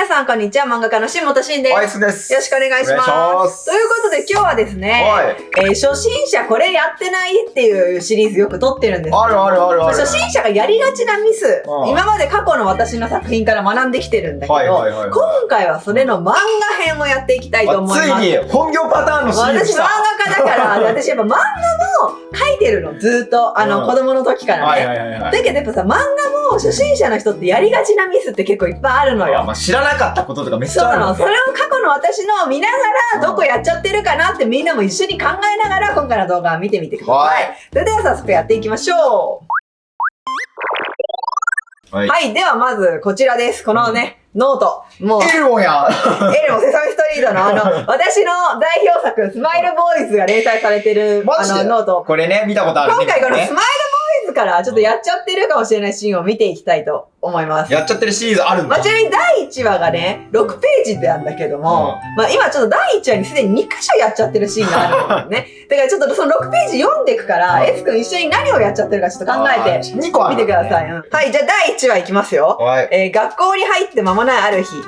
皆さんこんにちは、漫画家の新本慎です。アイスです。よろしくお願いします。ということで今日はですね、初心者これやってないっていうシリーズよく撮ってるんですけど、初心者がやりがちなミス、今まで過去の私の作品から学んできてるんだけど、今回はそれの漫画編をやっていきたいと思います。ついに本業パターンのシリーズ。私漫画家だから私やっぱ漫画も描いてるの、ずっと子供の時からね。だけどやっぱさ、漫画も初心者の人ってやりがちなミスって結構いっぱいあるのよ。知らなかったこととかめっちゃあるの。それを過去の私のを見ながらどこやっちゃってるかなってみんなも一緒に考えながら今回の動画を見てみてください。それでは早速やっていきましょう。はい、ではまずこちらです。このね、ノート。もう。エルモやエルモセサミストリートの私の代表作、スマイルボーイズが連載されてるノート。これね、見たことある。今回このスマイルボーイズからちょっとやっちゃってるかもしれないシーンを見ていきたいと思います。やっちゃってるシリーズあるんだ。ちなみに第1話がね、6ページなんだけども、今ちょっと第1話にすでに2箇所やっちゃってるシーンがあるんだよね。だからちょっとその6ページ読んでいくから、S 君一緒に何をやっちゃってるかちょっと考えて見てください。はい、じゃあ第1話いきますよ。学校に入って間もないある日、ゆう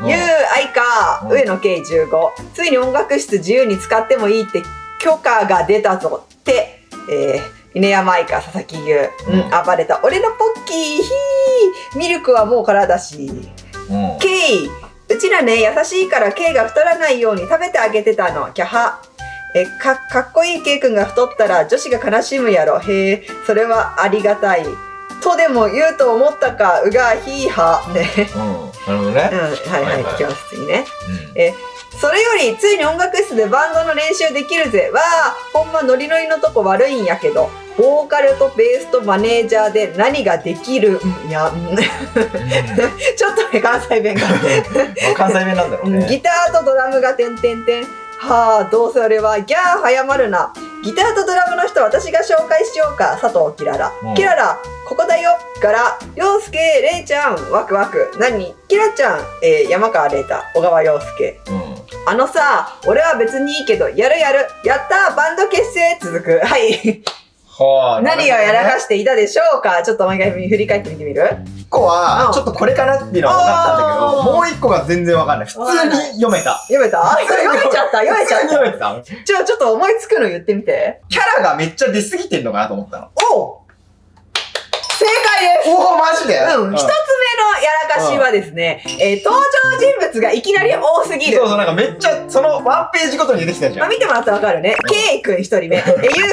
愛花、上野圭15、ついに音楽室自由に使ってもいいって許可が出たぞって、犬山愛花、佐々木優、暴れた俺のポッキー、ヒー、ミルクはもう空だし、ケイ、うちらね、優しいからケイが太らないように食べてあげてたの、キャハ。かっこいいケイ君が太ったら女子が悲しむやろ、へえ、それはありがたい。とでも言うと思ったか、うがひーは、ね。なるほどね。はいはい、聞きます、次ね。それより、ついに音楽室でバンドの練習できるぜ。わあ、ほんまノリノリのとこ悪いんやけど、ボーカルとベースとマネージャーで何ができるんや。ちょっとね、関西弁が。関西弁なんだろうね。ギターとドラムがてんてんてん。はあ、どうせ俺は、ギャー早まるな。ギターとドラムの人私が紹介しようか。佐藤キララ。キララ、ここだよ。から、陽介、れいちゃん、ワクワク。何？キラちゃん、山川れいた、小川陽介。あのさ、俺は別にいいけど、やる。やったー、バンド結成続く。はい。何をやらかしていたでしょうか。ちょっと毎回振り返ってみてみる？1個は、ちょっとこれかなっていうのは分かったんだけど、もう1個が全然分かんない。普通に読めた。読めちゃった。ちょっと思いつくの言ってみて。キャラがめっちゃ出過ぎてんのかなと思ったの。正解です。おお、マジで？一つ目のやらかしはですね、登場人物がいきなり多すぎる。そう、なんかめっちゃ、そのワンページごとに出てきたじゃん。見てもらったらわかるね。ケイ君1人目、ユウ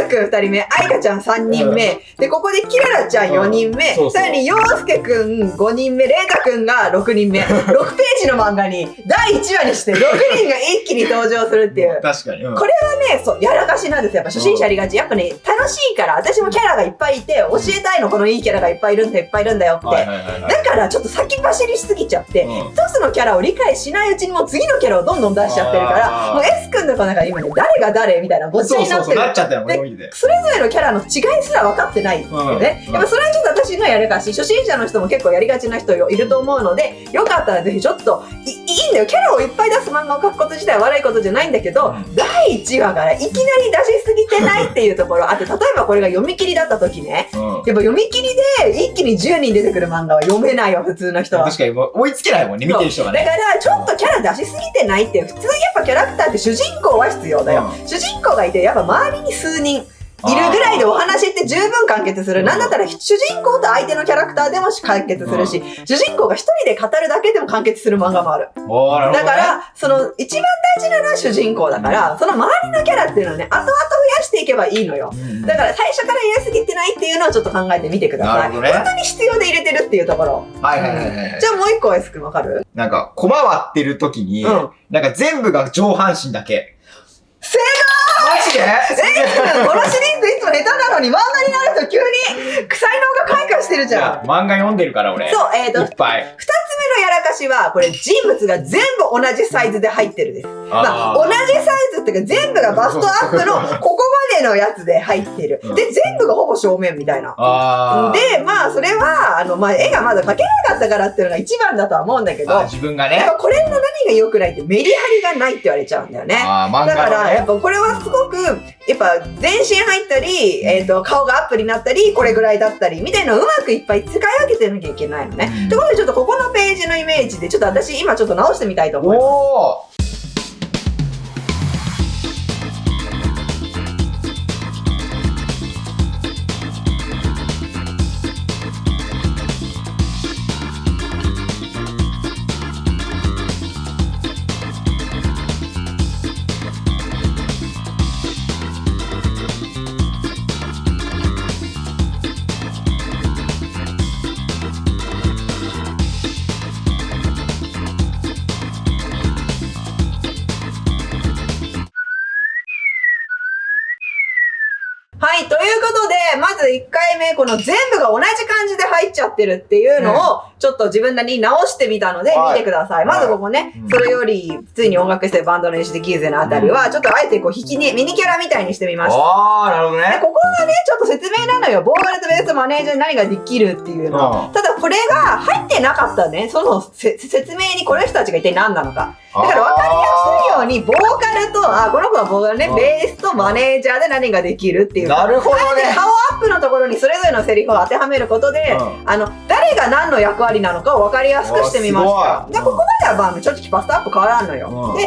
君2人目、アイカちゃん3人目、で、ここでキララちゃん4人目、さらにヨウスケ君5人目、レイタ君が6人目、6ページの漫画に第1話にして6人が一気に登場するっていう。確かに。これはね、そう、やらかしなんですよ。やっぱ初心者ありがち。やっぱね、楽しいから、私もキャラがいっぱいいて、教えたいの、このいいキャラがいっぱいいるんだよって。だからちょっと先走りしすぎちゃって、一つのキャラを理解しないうちにもう次のキャラをどんどん出しちゃってるから、もう S 君とかなんか今ね、誰が誰みたいなごっちゃになってる。なっちゃったよ、で、それぞれのキャラの違いすら分かってないよね。やっぱそれはちょっと私のやらかし、初心者の人も結構やりがちな人いると思うので、よかったらぜひちょっと、いいんだよ。キャラをいっぱい出す漫画を描くこと自体は悪いことじゃないんだけど、第1話からいきなり出しすぎてないっていうところあって、例えばこれが読み切りだった時ね、やっぱ読み切りで一気に10人出てくる漫画は読めないよ、普通の人は。確かに追いつけないもんね、見てる人がね。だからちょっとキャラ出しすぎてないっていう、普通やっぱキャラクターって主人公は必要だよ。主人公がいて、やっぱ周りに数人いるぐらいでお話って十分完結する。なんだったら主人公と相手のキャラクターでも完結するし、主人公が一人で語るだけでも完結する漫画もある。だから、その一番大事なのは主人公だから、その周りのキャラっていうのはね、後々増やしていけばいいのよ。だから最初から入れすぎてないっていうのをちょっと考えてみてください。本当に必要で入れてるっていうところ。じゃあもう一個 S 君わかる？なんか、コマ割ってる時に、なんか全部が上半身だけ。正解！マジで？このシリーズいつも下手なのに漫画になると急に才能が開花してるじゃん。漫画読んでるから俺。そう、いっぱい。二つ目のやらかしは、これ人物が全部同じサイズで入ってるです。同じサイズっていうか全部がバストアップのここま前のやつで入ってる。で、全部がほぼ正面みたいな。で、まあ、それは、まあ、絵がまだ描けなかったからっていうのが一番だとは思うんだけど、自分がね。やっぱこれの何が良くないってメリハリがないって言われちゃうんだよね。だから、やっぱこれはすごく、やっぱ全身入ったり、顔がアップになったり、これぐらいだったり、みたいなのをうまくいっぱい使い分けてなきゃいけないのね。ということで、ちょっとここのページのイメージで、ちょっと私今ちょっと直してみたいと思います。はい、ということで、まず1回目、この全部が同じ感じで入っちゃってるっていうのを、ちょっと自分なりに直してみたので、見てください。まずここね、それより、普通に音楽してバンドの練習でキーゼのあたりは、ちょっとあえてこう、ミニキャラみたいにしてみました。なるほどね。で、ここがね、ちょっと説明なのよ。ボーカルとベースとマネージャーに何ができるっていうの。ただ、これが入ってなかったね、その説明にこの人たちが一体何なのか。だから分かりやすいように、ボーカルと、この子はボーカルね、ベースとマネージャーで何ができるっていう。なるほどね。顔アップのところにそれぞれのセリフを当てはめることで、誰が何の役割なのかを分かりやすくしてみました。で、ここまではまあ、正直パストアップ変わらんのよ。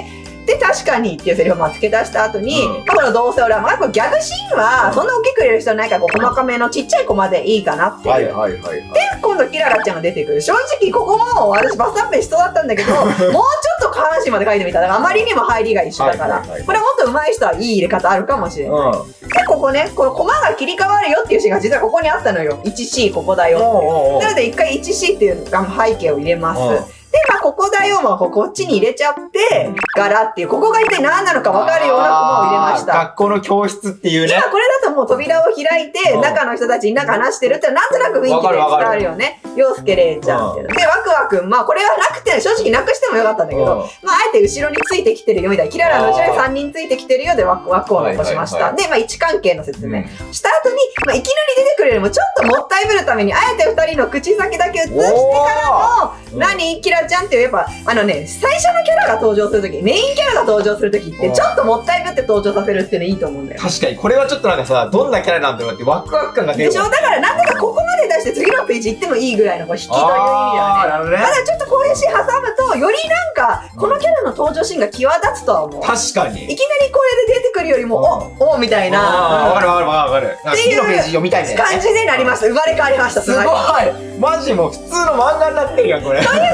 で、確かにっていうセリフを付け足した後に、このどうせ俺は、まあ、これギャグシーンは、そんな大きく入れる必要ないから、細かめのちっちゃいコマでいいかなっていう。で、今度キララちゃんが出てくる。正直、ここも私バストアップしそうだったんだけど、もうちょっと下半身まで描いてみた。だからあまりにも入りが一緒だから、これはもっと上手い人はいい入れ方あるかもしれない。で、ここね、このコマが切り替わるよっていうシーンが実はここにあったのよ。1C ここだよって。なので一回 1C っていう背景を入れます。で、まあ、ここだよ、まあ、こっちに入れちゃって、柄っていう、ここが一体何なのか分かるようなコマを入れました。学校の教室っていうね。今これだともう扉を開いて、中の人たちになんか話してるってなんとなく雰囲気で伝わるよね。陽介れいちゃんっていうの。で、ワクワくん、まあこれはなくて、正直なくしてもよかったんだけど、まああえて後ろについてきてるよみたいな、キララの後ろに3人ついてきてるよでワクを残しました。で、まあ位置関係の説明した後に、まあいきなり出てくるよりもちょっともったいぶるために、あえて2人の口先だけ映してからの、何キラちゃんっていう、やっぱ、最初のキャラが登場するとき、メインキャラが登場するときって、ちょっともったいぶって登場させるっていうのいいと思うんだよ。確かに、これはちょっとなんかさ、どんなキャラなんだろうってワクワク感が出る。でしょ？だからなんとかここまで出して次のページ行ってもいいぐらいのこう引きという意味ではね。ただちょっとこういうシーン挟むと、よりなんか、このキャラの登場シーンが際立つとは思う。確かに。いきなりこれで出てくるよりも、おみたいな。わかるわかる。次のページ読みたいね。感じになりました。生まれ変わりました。すごい。マジもう普通の漫画になってるやん、これ。ということで、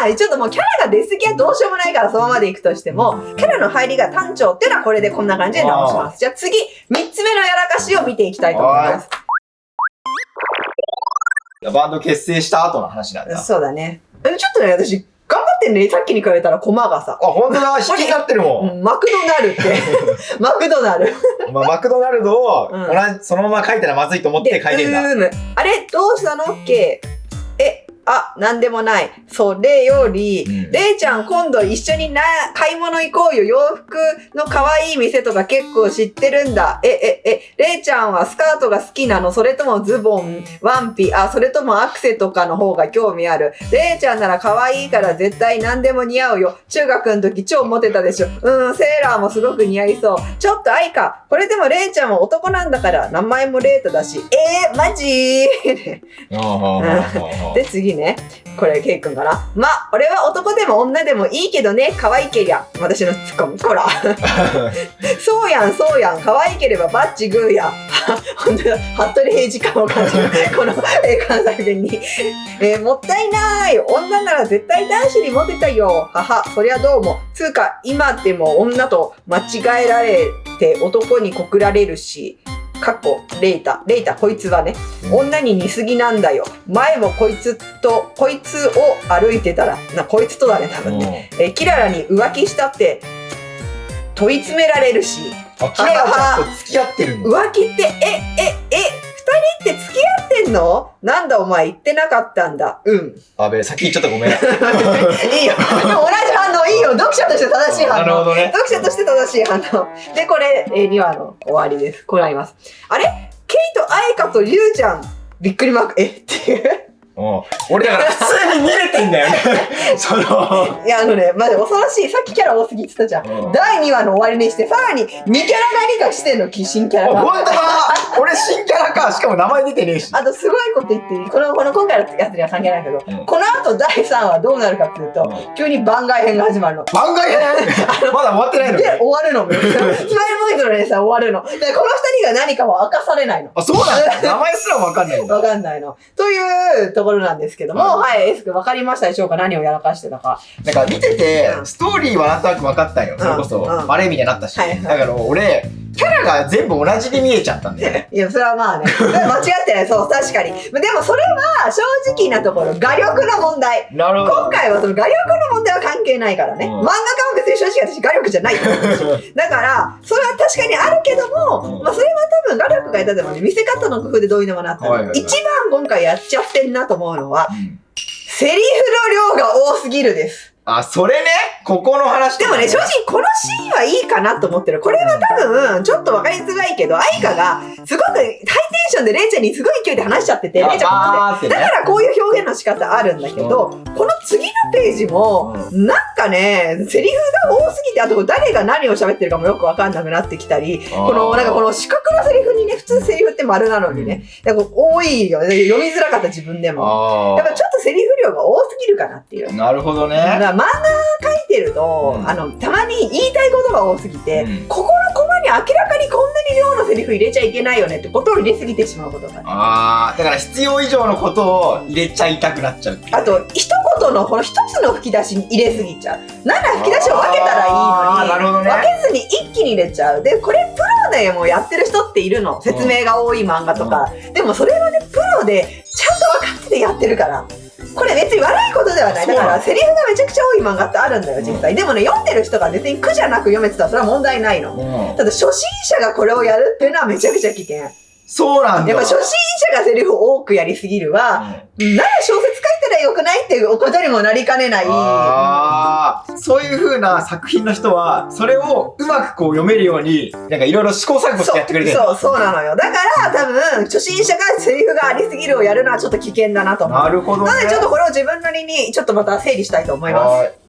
まあ、ちょっともうキャラが出過ぎはどうしようもないからそのままでいくとしても、キャラの入りが単調っていうのはこれでこんな感じで直します。じゃあ次、3つ目のやらかしを見ていきたいと思います。バンド結成した後の話なんだ。そうだね。ちょっとね、私、頑張ってんね。さっきに比べたらコマがさ。ほんとだ、引きになってるもん。マクドナルって。マクドナル。マクドナルドを、そのまま書いたらまずいと思って書いてんだ。あれどうしたのっけ？なんでもない。それより、れいちゃん今度一緒に買い物行こうよ。洋服の可愛い店とか結構知ってるんだ。れいちゃんはスカートが好きなの？それともズボン、ワンピ、それともアクセとかの方が興味ある。れいちゃんなら可愛いから絶対何でも似合うよ。中学の時超モテたでしょ。セーラーもすごく似合いそう。ちょっと愛か。これでもれいちゃんは男なんだから名前もレートだし。マジで、次ね。これ、ケイ君かな。ま、俺は男でも女でもいいけどね、可愛けりゃ。私のツッコミ。ほら。そうやん、そうやん。可愛ければバッチグーや。本当だ。服部平次感を感じる。この関西弁に。もったいない。女なら絶対男子にモテたよ。そりゃどうも。つうか、今でも女と間違えられて男に告られるし。レイタ、こいつはね、女に似すぎなんだよ。前もこいつを歩いてたら、こいつとだね、多分ね。キララに浮気したって、問い詰められるし。キララちゃんと付き合ってるの？浮気って、二人って付き合ってんの？なんだお前言ってなかったんだ。先言っちゃったごめん。いいよ。同じ反応いいよ、読者として正しい反応。なるほどね。読者として正しい反応。で、これ、2話の終わりです。こうなります。あれケイとアイカとリュウちゃん、びっくりマーク、っていう。俺だから普通に見れてんだよね。いや、まじ恐ろしい。さっきキャラ多すぎって言ったじゃん。第2話の終わりにして、さらに2キャラ何かしてんの、新キャラが。ほんとだ俺新キャラか。しかも名前出てねえし。あと、すごいこと言っていいこの今回のやつには関係ないけど、この後第3話どうなるかっていうと、急に番外編が始まるの。番外編まだ終わってないので、終わるの。スマイルボーイズの連載終わるの。で、この2人が何かも明かされないの。あ、そうなんだ。名前すらもわかんないんだ。わかんないの。というところなんですけども、はい、エスク分かりましたでしょうか？何をやらかしてたか。なんか見てて、ストーリーはなんとなく分かったんよ。それこそ、バレーみたいになったし。だから俺、キャラが全部同じに見えちゃったんだよね。いや、それはまあね。間違ってない。そう、確かに。でもそれは正直なところ、画力の問題。なるほど。今回はその画力の問題は関係ないからね。漫画家も別に正直私画力じゃないと思うし。だから、それは確かにあるけども、まあそれは多分画力がいたでもね、見せ方の工夫でどういうのもなったの。一番今回やっちゃってんなと思うのは、セリフの量が多すぎるです。あ、それね、ここの話でもね、正直このシーンはいいかなと思ってる。これは多分、ちょっとわかりづらいけど、愛花が、すごくハイテンションでレイちゃんにすごい勢いで話しちゃってて、レイちゃん困って。だからこういう表現の仕方あるんだけど、この次のページも、なんかね、セリフが多すぎて、あと誰が何を喋ってるかもよくわかんなくなってきたり、この四角のセリフにね、普通セリフって丸なのにね、多いよ。読みづらかった自分でも。やっぱちょっとセリフ量が多すぎるかなっていう。なるほどね。漫画書いてると、たまに言いたいことが多すぎて、ここのコマに明らかにこんなに量のセリフ入れちゃいけないよねってことを入れすぎてしまうことがある。だから必要以上のことを入れちゃいたくなっちゃうっていう。あと、一言のこの一つの吹き出しに入れすぎちゃう。なら吹き出しを分けたらいいのに、なるほどね、分けずに一気に入れちゃう。で、これプロでもやってる人っているの。説明が多い漫画とか。でもそれはね、プロでちゃんと分かっててやってるから。これ別に悪いことではない。だからセリフがめちゃくちゃ多い漫画ってあるんだよ、実際。でもね、読んでる人が別に苦じゃなく読めてたらそれは問題ないの。ただ初心者がこれをやるっていうのはめちゃくちゃ危険。そうなんだ。やっぱ初心者がセリフを多くやりすぎるは、なら小説書いたらよくないっていうことにもなりかねない。そういう風な作品の人は、それをうまくこう読めるように、なんかいろいろ試行錯誤してやってくれてる。そうなのよ。だから多分、初心者がセリフがありすぎるをやるのはちょっと危険だなと思う。なるほどね。なのでちょっとこれを自分なりにちょっとまた整理したいと思います。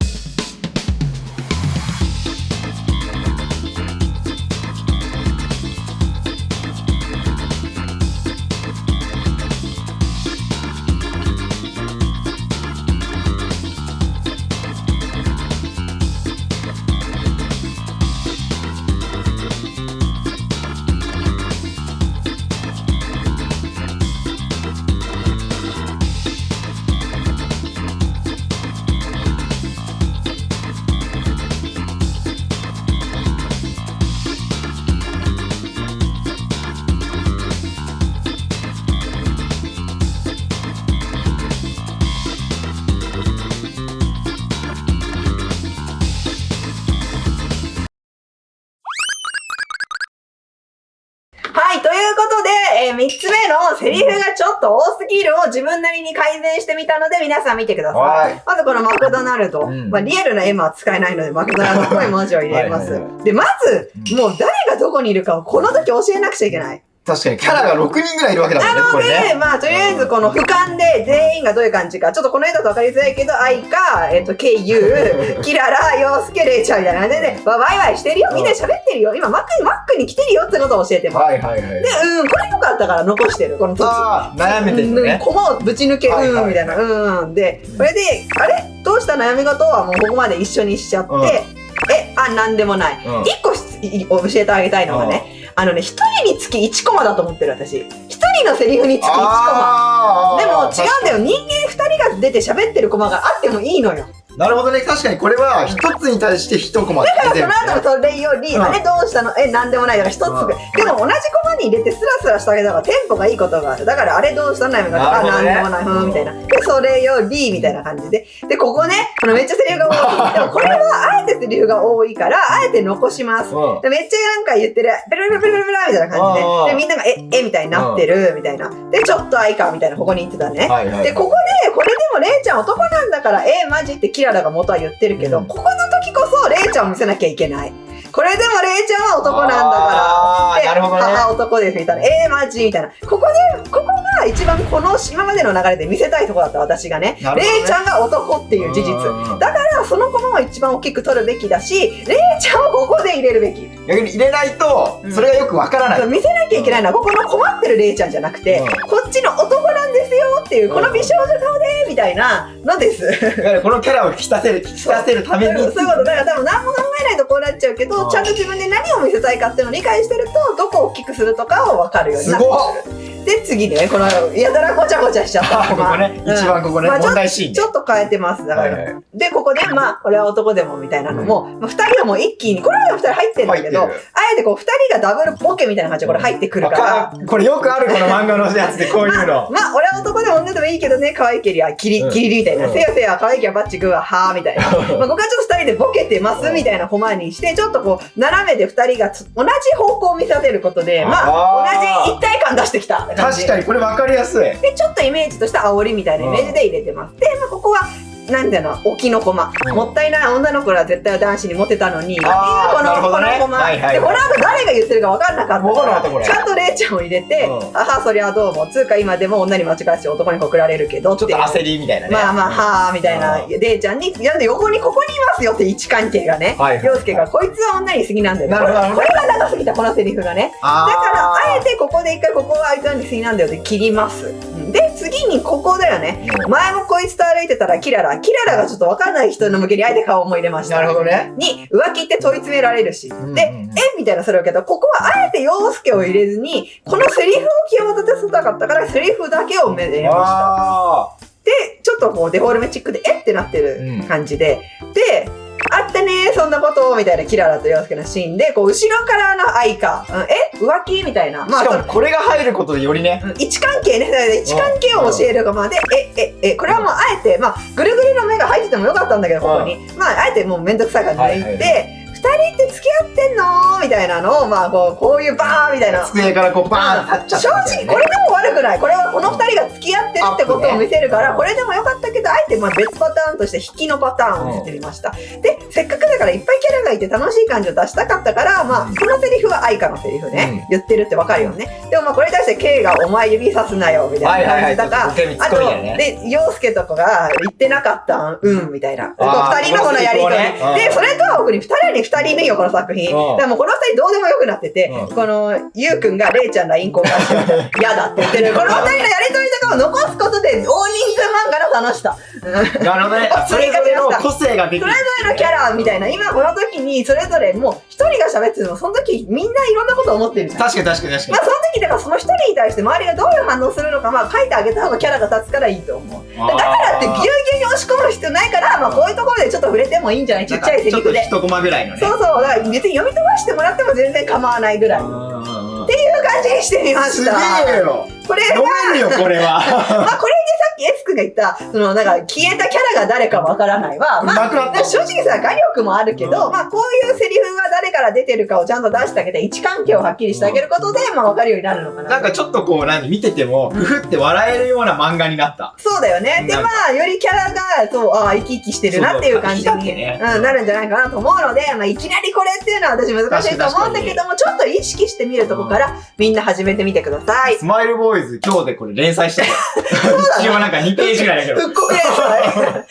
はい、ということで、3つ目のセリフがちょっと多すぎるを自分なりに改善してみたので皆さん見てください。まずこのマクドナルド。リアルな M は使えないのでマクドナルドっぽい文字を入れます。で、まず、もう誰がどこにいるかをこの時教えなくちゃいけない。確かにキャラが6人ぐらいいるわけだもんね。なので、まあとりあえずこの俯瞰で全員がどういう感じか、ちょっとこの絵だと分かりづらいけど、愛か、ケイユ、キララ、ヨウスケ、レイちゃんみたいな感じで、ワイワイしてるよ、みんな喋ってるよ、今マックに来てるよってことを教えてます。で、これ良かったから残してる、この途中。悩めてるね。コマをぶち抜け、みたいな。で、これで、あれどうした悩み事はもうここまで一緒にしちゃって、なんでもない。一個教えてあげたいのがね、一人につき1コマだと思ってる私。一人のセリフにつき1コマ。でも違うんだよ。人間2人が出て喋ってるコマがあってもいいのよ。なるほどね。確かにこれは一つに対して一コマ。だからその後それより、あれどうしたのなんでもない。だから一つ。でも同じコマに入れてスラスラしてあげた方がテンポがいいことがある。だからあれどうしたのなんでもない。みたいな。で、それより、みたいな感じで。で、ここね、めっちゃセリフが多い。でもこれはあえてセリフが多いから、あえて残します。でめっちゃなんか言ってる、ペラペラペラペラみたいな感じで。で、みんながみたいになってる、みたいな。で、ちょっと愛か、みたいな、ここに言ってたね。で、ここで、これでもレイちゃん男なんだから、マジってキラララが元は言ってるけど、ここの時こそレイちゃんを見せなきゃいけない。これでもレイちゃんは男なんだから。なるほどね。母男ですみたいな。マジみたいな。ここが一番この今までの流れで見せたいところだった私がね。レイちゃんが男っていう事実。だからそのコマを一番大きく取るべきだし、レイちゃんをここで入れるべき。逆に入れないと、それがよくわからない。見せなきゃいけないのは、ここの困ってるレイちゃんじゃなくて、こっちの男なんですよっていう、この美少女顔でみたいなのです。このキャラを引き立てるために。そういうこと。だから多分何も考えないとこうなっちゃうけど、ちゃんと自分で何を見せたいかっていうのを理解してると、どこを大きくするとかは分かるようになってくる。で、次ね、この、やたらごちゃごちゃしちゃったここね、一番ここね、問題シーン。ちょっと変えてます。だから。で、ここで、これは男でもみたいなのも、二人はもう一気に、これまで二人入ってるんだけど、あえてこう、二人がダブルボケみたいな感じでこれ入ってくるから。これよくあるこの漫画のやつでこういうの。俺は男でも女でもいいけどね、可愛いけりゃ、キリリみたいな。せやせや、可愛いけりゃバッチグーは、はーみたいな。ここはちょっと二人でボケてますみたいなコマにして、ちょっとこう、斜めで二人が同じ方向を見せてることで、同じ一体感出してきた。確かにこれ分かりやすい。で、ちょっとイメージとして煽りみたいなイメージで入れてます。で、ここは、なんていうの、沖のコマ。もったいない女の子ら絶対男子にモテたのに、このコマ。で、この後誰が言ってるか分かんなかったから、ちゃんとレイちゃんを入れて、そりゃどうも。つうか今でも女に間違えて男に告られるけどって。ちょっと焦りみたいなね。はぁ、みたいな。レイちゃんに、横にここにいますよって位置関係がね。陽介が、こいつは女に過ぎなんだよ。これが長すぎた、このセリフがね。だから、あえてここで一回、ここはあいつに過ぎなんだよって切ります。で、次にここだよね。前もこいつと歩いてたらキララがちょっと分かんない人の向けにあえて顔も入れました。なるほどね。に、浮気って問い詰められるし。で、みたいなそれをけど、ここはあえて陽介を入れずに、このセリフを際立たせたかったから、セリフだけを入れました。で、ちょっとこうデフォルメチックで、ってなってる感じで。で、あったねそんなことみたいなキララと陽介のシーンで、こう、後ろからの愛か、浮気みたいな。しかもこれが入ることでよりね。位置関係ね。位置関係を教えるがまで、これはもうあえて、ぐるぐるの目が入っててもよかったんだけど、ここに。あえてもうめんどくさい感じで言って、二人って付き合ってんのみたいなのを、こういうバーンみたいな。机からこうバーン立っちゃった。正直、これでも悪くない。これはこの二人が付き合ってるってことを見せるから、これでもよかったけど、あえて別パターンとして引きのパターンを見せてみました。で、せっかくだからいっぱいキャラがいて楽しい感じを出したかったから、このセリフは愛花のセリフね。言ってるってわかるよね。でもこれに対して K がお前指さすなよ、みたいな感じだから、あと、で、陽介とかが言ってなかったん、みたいな。二人のこのやりとり。で、それとは僕に二人目よ、この作品。だからもうこの二人どうでもよくなってて、この、ゆうくんがレイちゃん LINE 交換してみて、嫌だって言ってる。この二人のやりとりとかを残すことで、大人数漫画の楽しさ。なるほどね。それぞれの個性が出てそれぞれのキャラみたいな。今この時に、それぞれもう一人が喋ってるの、その時みんないろんなこと思ってるじゃん。確かに。その時だからその一人に対して周りがどういう反応するのか、書いてあげた方がキャラが立つからいいと思う。だからってぎゅうぎゅうに押し込む必要ないから、こういうところでちょっと触れてもいいんじゃない？ちっちゃいセリフで。ちょっと一コマぐらいのね。そう。だから別に読み飛ばしてもらっても全然構わないぐらい。っていう感じにしてみました。すげえよ。これ飲めるよ、これは。これでさっきエス君が言った、消えたキャラが誰かわからないは、正直さ、画力もあるけど、こういうセリフが誰から出てるかをちゃんと出してあげて、位置関係をはっきりしてあげることで、わかるようになるのかな。なんかちょっとこう、見てても、ふふって笑えるような漫画になった。そうだよね。で、よりキャラが、生き生きしてるなっていう感じになるんじゃないかなと思うので、いきなりこれっていうのは私難しいと思うんだけども、ちょっと意識してみるとこから、みんな始めてみてください。スマイルボーイズ、今日でこれ連載してる。一応なんか2ページぐらいだけど。復刻連載。ということでよ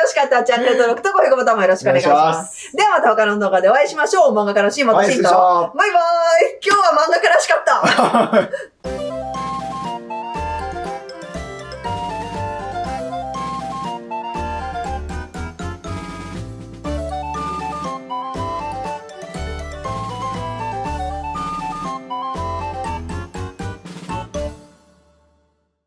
ろしかったらチャンネル登録と高評価ボタンもよろしくお願いします。ではまた他の動画でお会いしましょう。漫画家のシーマとシンと。バイバーイ。今日は漫画家らしかった。